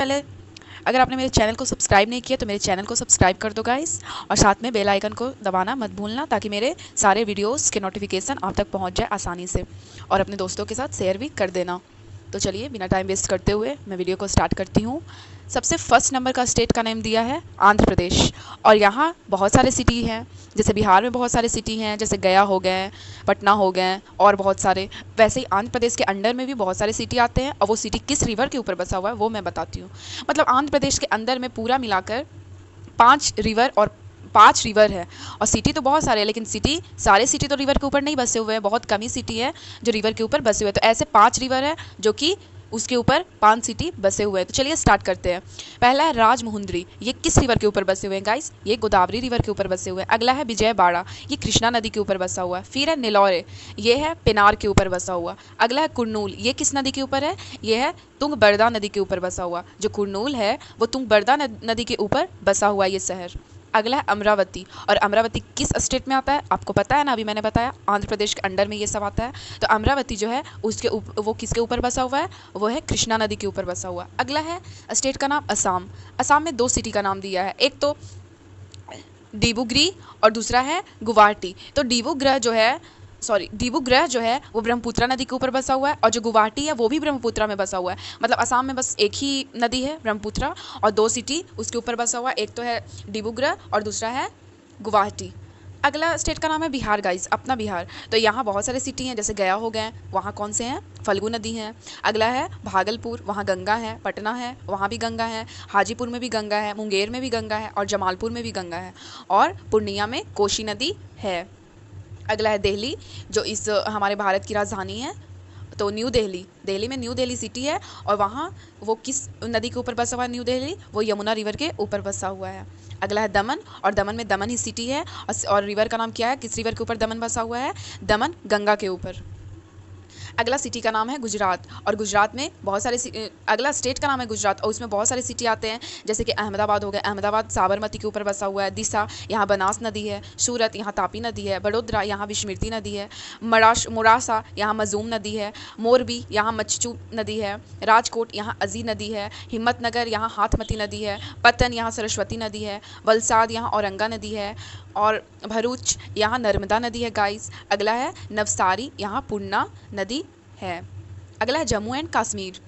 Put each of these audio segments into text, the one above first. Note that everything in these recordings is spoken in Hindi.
पहले अगर आपने मेरे चैनल को सब्सक्राइब नहीं किया तो मेरे चैनल को सब्सक्राइब कर दो गाइस, और साथ में बेल आइकन को दबाना मत भूलना ताकि मेरे सारे वीडियोस के नोटिफिकेशन आप तक पहुंच जाए आसानी से, और अपने दोस्तों के साथ शेयर भी कर देना। तो चलिए बिना टाइम वेस्ट करते हुए मैं वीडियो को स्टार्ट करती हूँ। सबसे फर्स्ट नंबर का स्टेट का नेम दिया है आंध्र प्रदेश, और यहाँ बहुत सारे सिटी हैं। जैसे बिहार में बहुत सारे सिटी हैं, जैसे गया हो गए, पटना हो गए और बहुत सारे, वैसे ही आंध्र प्रदेश के अंडर में भी बहुत सारे सिटी आते हैं, और वो सिटी किस रिवर के ऊपर बसा हुआ है वो मैं बताती हूँ। मतलब आंध्र प्रदेश के अंदर में पूरा मिलाकर 5 रिवर है, और सिटी तो बहुत सारे हैं, लेकिन सारे सिटी तो रिवर के ऊपर नहीं बसे हुए हैं, बहुत कम ही सिटी है जो रिवर के ऊपर बसे हुए हैं। तो ऐसे 5 रिवर है जो कि उसके ऊपर 5 सिटी बसे हुए हैं। तो चलिए स्टार्ट करते हैं। पहला है राजमुंद्री, ये किस रिवर के ऊपर बसे हुए हैं गाइस? ये गोदावरी रिवर के ऊपर बसे हुए हैं। अगला है विजयवाड़ा, ये कृष्णा नदी के ऊपर बसा हुआ है। फिर है नेल्लौर, ये है पेनार के ऊपर बसा हुआ। अगला है कुरनूल, ये किस नदी के ऊपर है? ये है तुंगभद्रा नदी के ऊपर बसा हुआ। जो कुरनूल है वो तुंगभद्रा नदी के ऊपर बसा हुआ ये शहर। अगला है अमरावती, और अमरावती किस स्टेट में आता है आपको पता है ना? अभी मैंने बताया आंध्र प्रदेश के अंडर में ये सब आता है। तो अमरावती जो है वो किसके ऊपर बसा हुआ है? वो है कृष्णा नदी के ऊपर बसा हुआ। अगला है स्टेट का नाम असम। असम में 2 सिटी का नाम दिया है, एक तो डिब्रूगढ़ और दूसरा है गुवाहाटी। तो डिब्रूगढ़ जो है वो ब्रह्मपुत्र नदी के ऊपर बसा हुआ है, और जो गुवाहाटी है वो भी ब्रह्मपुत्र में बसा हुआ है। मतलब असम में बस एक ही नदी है ब्रह्मपुत्र, और 2 सिटी उसके ऊपर बसा हुआ है, एक तो है डिब्रूगढ़ और दूसरा है गुवाहाटी। अगला स्टेट का नाम है बिहार गाइस, अपना बिहार। तो यहाँ बहुत सारे सिटी हैं, जैसे गया हो गए, वहाँ कौन से हैं? फल्गु नदी है। अगला है भागलपुर, वहाँ गंगा है। पटना है, वहाँ भी गंगा है। हाजीपुर में भी गंगा है, मुंगेर में भी गंगा है, और जमालपुर में भी गंगा है, और पूर्णिया में कोसी नदी है। अगला है दिल्ली, जो इस हमारे भारत की राजधानी है। तो दिल्ली में न्यू दिल्ली सिटी है, और वहाँ वो किस नदी के ऊपर बसा हुआ है? न्यू दिल्ली वो यमुना रिवर के ऊपर बसा हुआ है। अगला है दमन, और दमन में दमन ही सिटी है, और रिवर का नाम क्या है? किस रिवर के ऊपर दमन बसा हुआ है? दमन गंगा के ऊपर। अगला सिटी का नाम है गुजरात, और गुजरात में बहुत सारे अगला स्टेट का नाम है गुजरात, और उसमें बहुत सारे सिटी आते हैं, जैसे कि अहमदाबाद हो गया। अहमदाबाद साबरमती के ऊपर बसा हुआ है। दिशा, यहाँ बनास नदी है। सूरत, यहाँ तापी नदी है। बड़ोदरा, यहाँ विस्मृति नदी है। मोरासा, यहाँ मजूम नदी है। मोरबी, यहाँ मच्चू नदी है। राजकोट, यहाँ अजी नदी है। हिम्मतनगर, यहाँ हाथमती नदी है। पतन, यहाँ सरस्वती नदी है। वलसाड, यहाँ औरंगा नदी है। और भरूच, यहाँ नर्मदा नदी है गाइस। अगला है नवसारी, यहाँ पूर्णा नदी है। अगला है जम्मू एंड कश्मीर।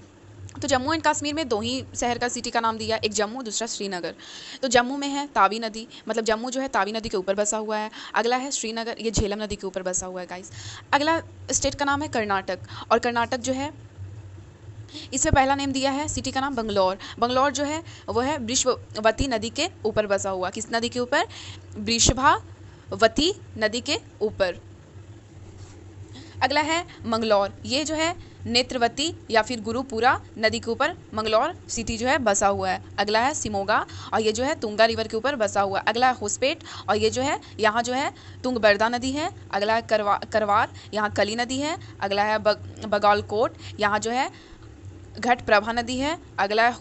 तो जम्मू एंड कश्मीर में 2 ही शहर का सिटी का नाम दिया, एक जम्मू दूसरा श्रीनगर। तो जम्मू में है तावी नदी, मतलब जम्मू जो है तावी नदी के ऊपर बसा हुआ है। अगला है श्रीनगर, ये झेलम नदी के ऊपर बसा हुआ है गाइस। अगला स्टेट का नाम है कर्नाटक, और कर्नाटक जो है इसमें पहला नेम दिया है सिटी का नाम बंगलौर। बंगलौर जो है वो है वृषभवती नदी के ऊपर बसा हुआ। किस नदी के ऊपर? वृषभावती नदी के ऊपर। अगला है मंगलौर, ये जो है नेत्रवती या फिर गुरुपुरा नदी के ऊपर मंगलौर सिटी जो है बसा हुआ है। अगला है सिमोगा, और ये जो है तुंगा रिवर के ऊपर बसा हुआ है। अगला है होसपेट, और ये जो है यहाँ जो है तुंगभद्रा नदी है। अगला है करवार, यहाँ कली नदी है। अगला है बगालकोट, यहाँ जो है घटप्रभा नदी है। अगला है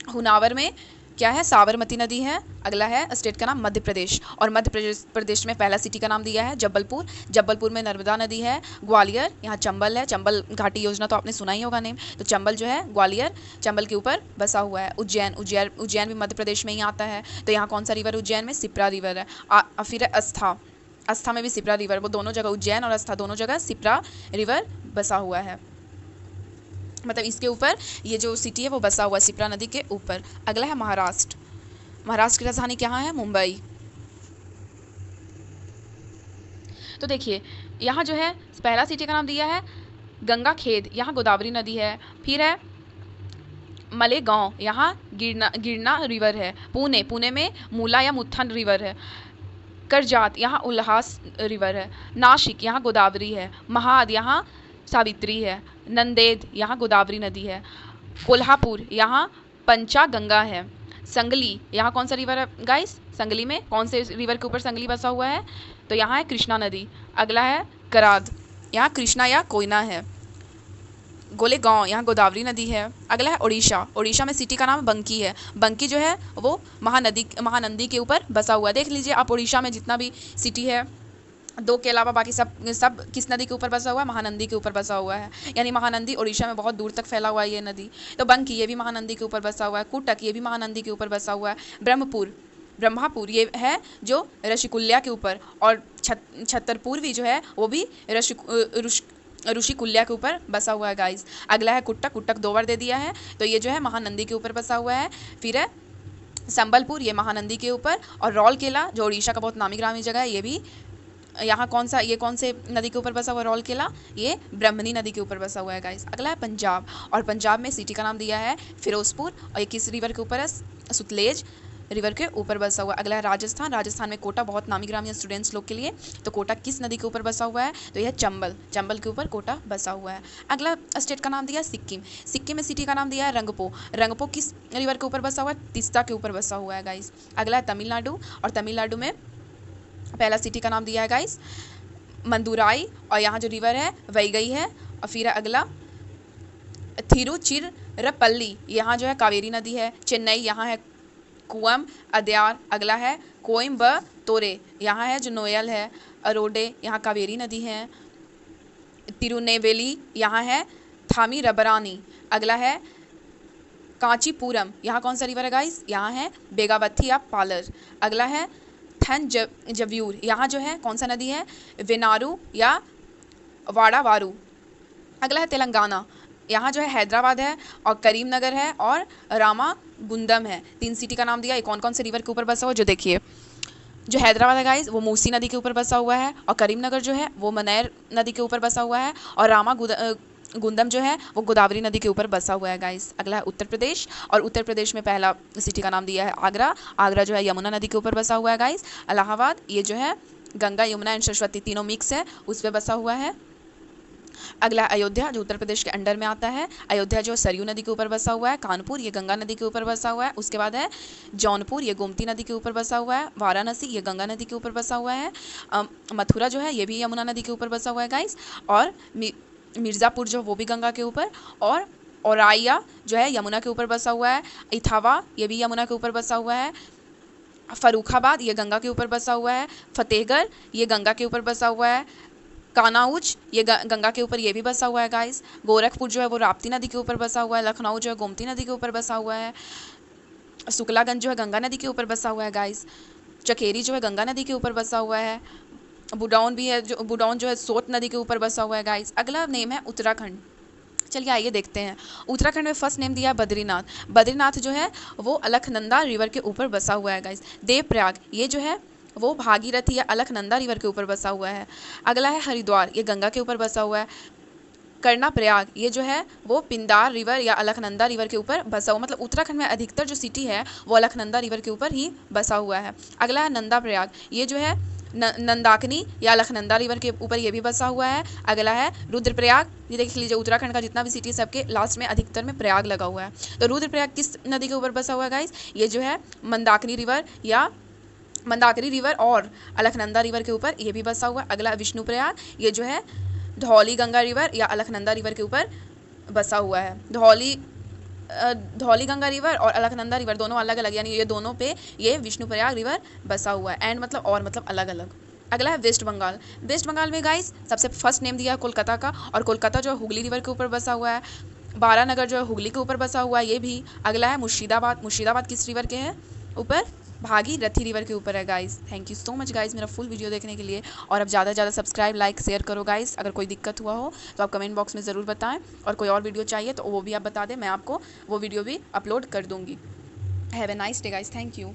हुनावर में क्या है? साबरमती नदी है। अगला है स्टेट का नाम मध्य प्रदेश, और मध्य प्रदेश में पहला सिटी का नाम दिया है जबलपुर। जबलपुर में नर्मदा नदी है। ग्वालियर, यहाँ चंबल है। चंबल घाटी योजना तो आपने सुना ही होगा नेम। तो चंबल जो है ग्वालियर चंबल के ऊपर बसा हुआ है। उज्जैन भी मध्य प्रदेश में ही आता है। तो यहाँ कौन सा रिवर? उज्जैन में सिप्रा रिवर है। फिर है आस्था में भी सिप्रा रिवर, वो दोनों जगह उज्जैन और आस्था दोनों जगह सिप्रा रिवर बसा हुआ है। मतलब इसके ऊपर ये जो सिटी है वो बसा हुआ है सिप्रा नदी के ऊपर। अगला है महाराष्ट्र। महाराष्ट्र की राजधानी कहाँ है? मुंबई। तो देखिए यहाँ जो है पहला सिटी का नाम दिया है गंगा खेद, यहाँ गोदावरी नदी है। फिर है मलेगांव, यहाँ गिरना रिवर है। पुणे में मूला या मुत्थन रिवर है। करजात, यहाँ उल्हास रिवर है। नासिक, यहाँ गोदावरी है। महाद, यहाँ सावित्री है। नंदेद, यहाँ गोदावरी नदी है। कोल्हापुर, यहाँ पंचागंगा है। संगली, यहाँ कौन सा रिवर है गाइस? संगली में कौन से रिवर के ऊपर संगली बसा हुआ है? तो यहाँ है कृष्णा नदी। अगला है कराद, यहाँ कृष्णा या कोयना है। गोलेगांव, यहाँ गोदावरी नदी है। अगला है उड़ीसा में सिटी का नाम बंकी है। बंकी जो है वो महानंदी के ऊपर बसा हुआ है। देख लीजिए आप उड़ीसा में जितना भी सिटी है दो के अलावा बाकी सब सब किस नदी के ऊपर बसा हुआ है? महानंदी के ऊपर बसा हुआ है। यानी महानंदी उड़ीसा में बहुत दूर तक फैला हुआ है ये नदी। तो बंकी ये भी महानंदी के ऊपर बसा हुआ है। कुटक ये भी महानंदी के ऊपर बसा हुआ है। ब्रह्मापुर ये है जो ऋषिकुल्या के ऊपर, और छतरपुर भी जो है वो भी ऋषिकुल्या के ऊपर बसा हुआ है गाइस। अगला है कुट्टक। कुट्टक 2 बार दे दिया है, तो ये जो है महानंदी के ऊपर बसा हुआ है। फिर है संबलपुर, ये महानंदी के ऊपर। और रौलकेला जो उड़ीसा का बहुत नामी ग्रामी जगह है, ये भी यहाँ कौन से नदी के ऊपर बसा हुआ है? रौलकेला ये ब्रह्मणी नदी के ऊपर बसा हुआ है गाइस। अगला है पंजाब, और पंजाब में सिटी का नाम दिया है फिरोजपुर, और ये किस रिवर के ऊपर है? सतलेज रिवर के ऊपर बसा हुआ है। अगला है राजस्थान। राजस्थान में कोटा बहुत नामी ग्रामी स्टूडेंट्स लोग के लिए, तो कोटा किस नदी के ऊपर बसा हुआ है? तो यह चंबल के ऊपर कोटा बसा हुआ है। अगला स्टेट का नाम दिया है सिक्किम। सिक्किम में सिटी का नाम दिया है रंगपो किस रिवर के ऊपर बसा हुआ है? तीस्ता के ऊपर बसा हुआ है गाइस। अगला है तमिलनाडु, और तमिलनाडु में पहला सिटी का नाम दिया है गाइस मंदुराई, और यहाँ जो रिवर है वैगई है। और फिर अगला थिरुचिरपल्ली, यहाँ जो है कावेरी नदी है। चेन्नई यहाँ है कुवम अद्यार। अगला है कोयम्बतोरे, यहाँ है जो नोयल है। अरोडे यहाँ कावेरी नदी है। तिरुनेवेली यहाँ है थामीरबरानी। अगला है कांचीपुरम, यहाँ कौन सा रिवर है गाइस? यहाँ है बेगावथी या पालर। अगला है थंजावुर, यहाँ जो है कौन सा नदी है? वेनारू या वाड़ावारू। अगला है तेलंगाना, यहाँ जो है हैदराबाद है, और करीमनगर है, और रामागुंडम है। 3 सिटी का नाम दिया। ये कौन कौन से रिवर के ऊपर बसा हुआ? जो देखिए, जो हैदराबाद है गाइस वो मूसी नदी के ऊपर बसा हुआ है, और करीमनगर जो है वो मनैर नदी के ऊपर बसा हुआ है, और रामागुंडम जो है वो गोदावरी नदी के ऊपर बसा हुआ है गाइस। अगला है उत्तर प्रदेश, और उत्तर प्रदेश में पहला सिटी का नाम दिया है आगरा। आगरा जो है यमुना नदी के ऊपर बसा हुआ है गाइस। इलाहाबाद ये जो है गंगा यमुना एंड सरस्वती तीनों मिक्स है, उस पर बसा हुआ है। अगला है अयोध्या, जो उत्तर प्रदेश के अंडर में आता है। अयोध्या जो सरयू नदी के ऊपर बसा हुआ है। कानपुर ये गंगा नदी के ऊपर बसा हुआ है। उसके बाद है जौनपुर, ये गोमती नदी के ऊपर बसा हुआ है। वाराणसी ये गंगा नदी के ऊपर बसा हुआ है। मथुरा जो है ये भी यमुना नदी के ऊपर बसा हुआ है गाइस। और मिर्ज़ापुर जो वो भी गंगा के ऊपर, और औराइया जो है यमुना के ऊपर बसा हुआ है। इथावा ये भी यमुना के ऊपर बसा हुआ है। फरुखाबाद ये गंगा के ऊपर बसा हुआ है। फतेहगढ़ ये गंगा के ऊपर बसा हुआ है। कानाउज ये गंगा के ऊपर ये भी बसा हुआ है गाइस। गोरखपुर जो है वो राप्ती नदी के ऊपर बसा हुआ है। लखनऊ जो है गोमती नदी के ऊपर बसा हुआ है। शुक्लागंज जो है गंगा नदी के ऊपर बसा हुआ है गाइस। चकेरी जो है गंगा नदी के ऊपर बसा हुआ है। बुडाउन भी है, जो बुडाउन जो है सोत नदी के ऊपर बसा हुआ है गाइस। अगला नेम है उत्तराखंड। चलिए आइए देखते हैं। उत्तराखंड में फर्स्ट नेम दिया बद्रीनाथ। बद्रीनाथ जो है वो अलकनंदा रिवर के ऊपर बसा हुआ है गाइस। देवप्रयाग ये जो है वो भागीरथी या अलकनंदा रिवर के ऊपर बसा हुआ है। अगला है हरिद्वार, ये गंगा के ऊपर बसा हुआ है। कर्णाप्रयाग ये जो है वो पिंदार रिवर या अलकनंदा रिवर के ऊपर बसा हुआ, मतलब उत्तराखंड में अधिकतर जो सिटी है वो अलकनंदा रिवर के ऊपर ही बसा हुआ है। अगला है नंदाप्रयाग, ये जो है नंदाकिनी या अलकनंदा रिवर के ऊपर ये भी बसा हुआ है। अगला है रुद्रप्रयाग, ये देख लीजिए उत्तराखंड का जितना भी सिटी सबके लास्ट में अधिकतर में प्रयाग लगा हुआ है। तो रुद्रप्रयाग किस नदी के ऊपर बसा हुआ है गाइस? ये जो है मंदाकिनी रिवर और अलकनंदा रिवर के ऊपर ये भी बसा हुआ है। अगला विष्णुप्रयाग, ये जो है धौली गंगा रिवर या अलकनंदा रिवर के ऊपर बसा हुआ है। धौली गंगा रिवर और अलकनंदा रिवर दोनों अलग अलग, यानी ये दोनों पे ये विष्णुप्रयाग रिवर बसा हुआ है। एंड मतलब अलग अलग। अगला है वेस्ट बंगाल। वेस्ट बंगाल में गाइस सबसे फर्स्ट नेम दिया है कोलकाता का, और कोलकाता जो है हुगली रिवर के ऊपर बसा हुआ है। बारानगर जो है हुगली के ऊपर बसा हुआ है ये भी। अगला है मुर्शिदाबाद। मुर्शिदाबाद किस रिवर के है ऊपर? भागीरथी रिवर के ऊपर है guys. Thank you so much guys मेरा फुल वीडियो देखने के लिए, और अब ज़्यादा से ज़्यादा सब्सक्राइब लाइक शेयर करो गाइस। अगर कोई दिक्कत हुआ हो तो आप कमेंट बॉक्स में ज़रूर बताएं, और कोई और वीडियो चाहिए तो वो भी आप बता दें, मैं आपको वो वीडियो भी अपलोड कर दूँगी। Have a nice day guys, thank you.